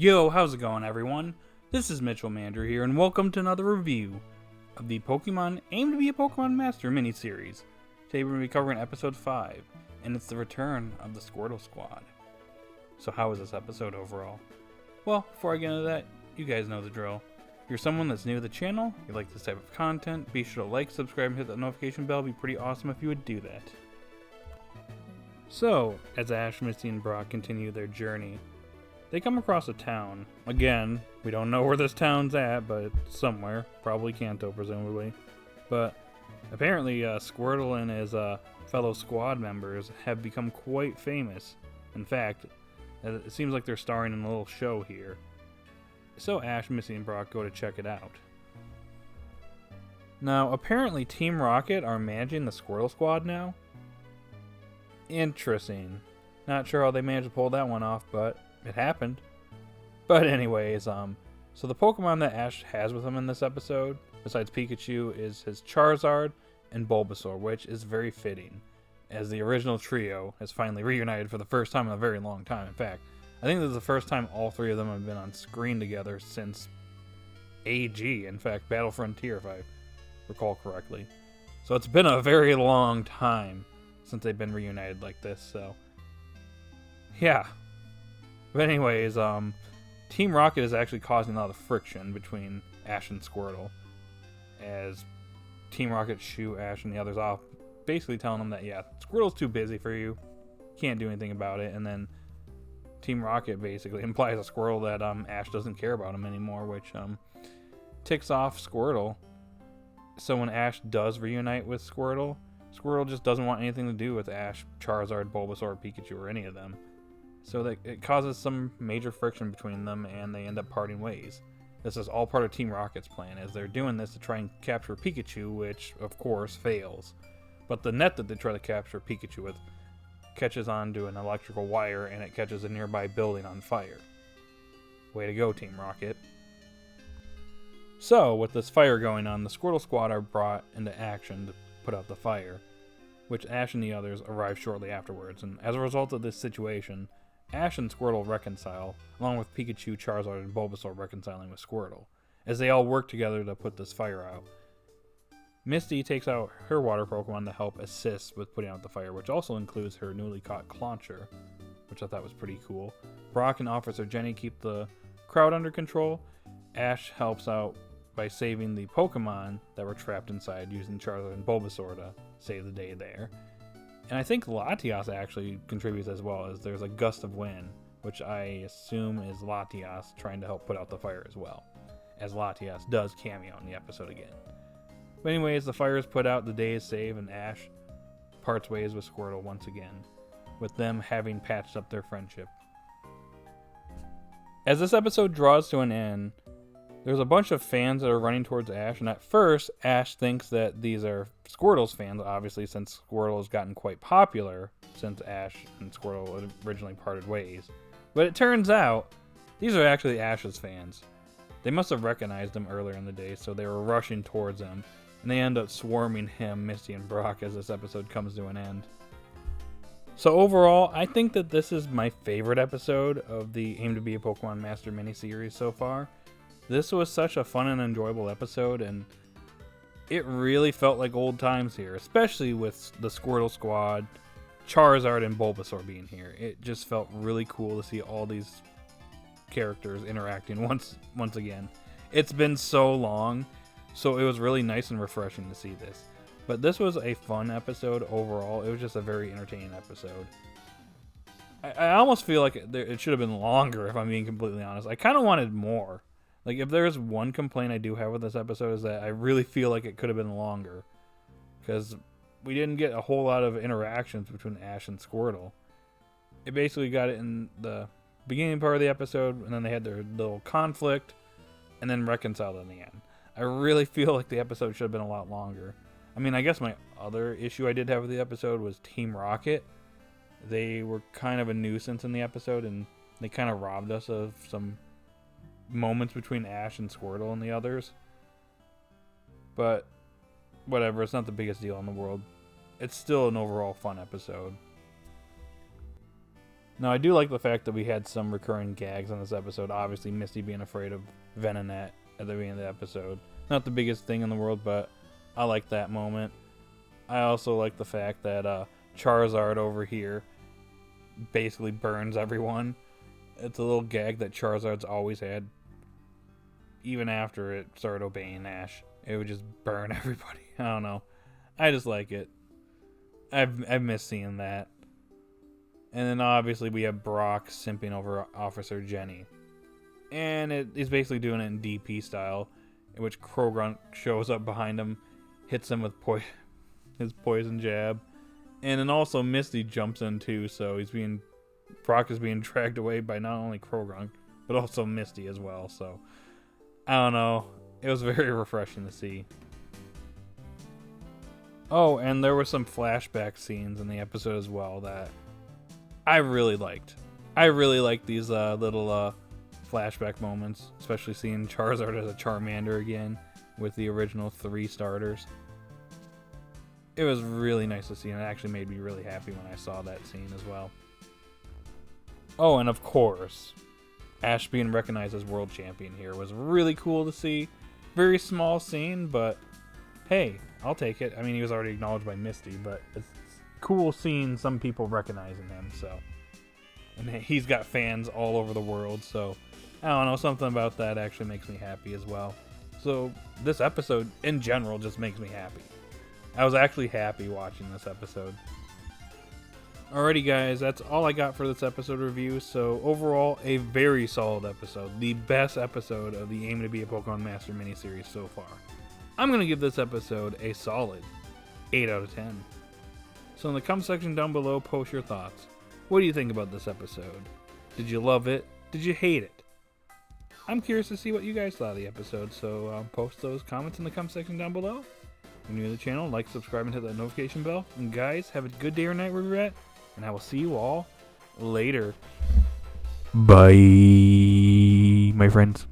Yo, how's it going, everyone? This is Mitchell Mander here, and welcome to another review of the Pokemon Aim to be a Pokemon Master miniseries. Today we're going to be covering episode 5, and it's the return of the Squirtle Squad. So how was this episode overall? Well, before I get into that, you guys know the drill. If you're someone that's new to the channel, you like this type of content, be sure to like, subscribe, and hit that notification bell. It'd be pretty awesome if you would do that. So, as Ash, Misty, and Brock continue their journey, they come across a town. Again, we don't know where this town's at, but it's somewhere. Probably Kanto, presumably. But apparently, Squirtle and his fellow squad members have become quite famous. In fact, it seems like they're starring in a little show here. So Ash, Misty, and Brock go to check it out. Now, apparently Team Rocket are managing the Squirtle Squad now. Interesting. Not sure how they managed to pull that one off, but it happened. But anyways, so the Pokemon that Ash has with him in this episode, besides Pikachu, is his Charizard and Bulbasaur, which is very fitting, as the original trio has finally reunited for the first time in a very long time. In fact, I think this is the first time all three of them have been on screen together since AG, in fact, Battle Frontier, if I recall correctly. So it's been a very long time since they've been reunited like this, so yeah. But anyways, Team Rocket is actually causing a lot of friction between Ash and Squirtle, as Team Rocket shoo Ash and the others off, basically telling them that, yeah, Squirtle's too busy for you, can't do anything about it, and then Team Rocket basically implies to Squirtle that Ash doesn't care about him anymore, which ticks off Squirtle. So when Ash does reunite with Squirtle, Squirtle just doesn't want anything to do with Ash, Charizard, Bulbasaur, Pikachu, or any of them. So that it causes some major friction between them, and they end up parting ways. This is all part of Team Rocket's plan, as they're doing this to try and capture Pikachu, which, of course, fails. But the net that they try to capture Pikachu with catches onto an electrical wire, and it catches a nearby building on fire. Way to go, Team Rocket. So, with this fire going on, the Squirtle Squad are brought into action to put out the fire, which Ash and the others arrive shortly afterwards, and as a result of this situation, Ash and Squirtle reconcile, along with Pikachu, Charizard, and Bulbasaur reconciling with Squirtle, as they all work together to put this fire out. Misty takes out her water Pokemon to help assist with putting out the fire, which also includes her newly caught Clauncher, which I thought was pretty cool. Brock and Officer Jenny keep the crowd under control. Ash helps out by saving the Pokemon that were trapped inside, using Charizard and Bulbasaur to save the day there. And I think Latias actually contributes as well, as there's a gust of wind, which I assume is Latias trying to help put out the fire as well, as Latias does cameo in the episode again. But anyways, the fire is put out, the day is saved, and Ash parts ways with Squirtle once again, with them having patched up their friendship. As this episode draws to an end, there's a bunch of fans that are running towards Ash, and at first, Ash thinks that these are Squirtle's fans, obviously, since Squirtle has gotten quite popular since Ash and Squirtle originally parted ways. But it turns out, these are actually Ash's fans. They must have recognized him earlier in the day, so they were rushing towards him, and they end up swarming him, Misty, and Brock as this episode comes to an end. So overall, I think that this is my favorite episode of the Aim to be a Pokemon Master miniseries so far. This was such a fun and enjoyable episode, and it really felt like old times here, especially with the Squirtle Squad, Charizard, and Bulbasaur being here. It just felt really cool to see all these characters interacting once again. It's been so long, so it was really nice and refreshing to see this. But this was a fun episode overall. It was just a very entertaining episode. I almost feel like it should have been longer, if I'm being completely honest. I kind of wanted more. Like, if there's one complaint I do have with this episode, is that I really feel like it could have been longer. Because we didn't get a whole lot of interactions between Ash and Squirtle. It basically got it in the beginning part of the episode, and then they had their little conflict, and then reconciled in the end. I really feel like the episode should have been a lot longer. I mean, I guess my other issue I did have with the episode was Team Rocket. They were kind of a nuisance in the episode, and they kind of robbed us of some moments between Ash and Squirtle and the others. But whatever, it's not the biggest deal in the world. It's still an overall fun episode. Now, I do like the fact that we had some recurring gags on this episode. Obviously, Misty being afraid of Venonat at the beginning of the episode. Not the biggest thing in the world, but I like that moment. I also like the fact that Charizard over here basically burns everyone. It's a little gag that Charizard's always had. Even after it started obeying Ash, it would just burn everybody. I don't know. I just like it. I've missed seeing that. And then obviously we have Brock simping over Officer Jenny. And he's basically doing it in DP style, in which Krogrunt shows up behind him, hits him with his poison jab. And then also Misty jumps in too, so Brock is being dragged away by not only Krogrunt, but also Misty as well. So, I don't know. It was very refreshing to see. Oh, and there were some flashback scenes in the episode as well that I really liked. I really like these little flashback moments, especially seeing Charizard as a Charmander again with the original 3 starters. It was really nice to see, and it actually made me really happy when I saw that scene as well. Oh, and of course, Ash being recognized as world champion here was really cool to see. Very small scene, but hey, I'll take it. I mean, he was already acknowledged by Misty, but it's cool seeing some people recognizing him, so. And he's got fans all over the world, so I don't know, something about that actually makes me happy as well. So this episode, in general, just makes me happy. I was actually happy watching this episode. Alrighty guys, that's all I got for this episode review. So overall, a very solid episode. The best episode of the Aim to Be a Pokemon Master miniseries so far. I'm going to give this episode a solid 8 out of 10. So in the comment section down below, post your thoughts. What do you think about this episode? Did you love it? Did you hate it? I'm curious to see what you guys thought of the episode, so post those comments in the comment section down below. If you're new to the channel, like, subscribe, and hit that notification bell. And guys, have a good day or night wherever you're at, and I will see you all later. Bye, my friends.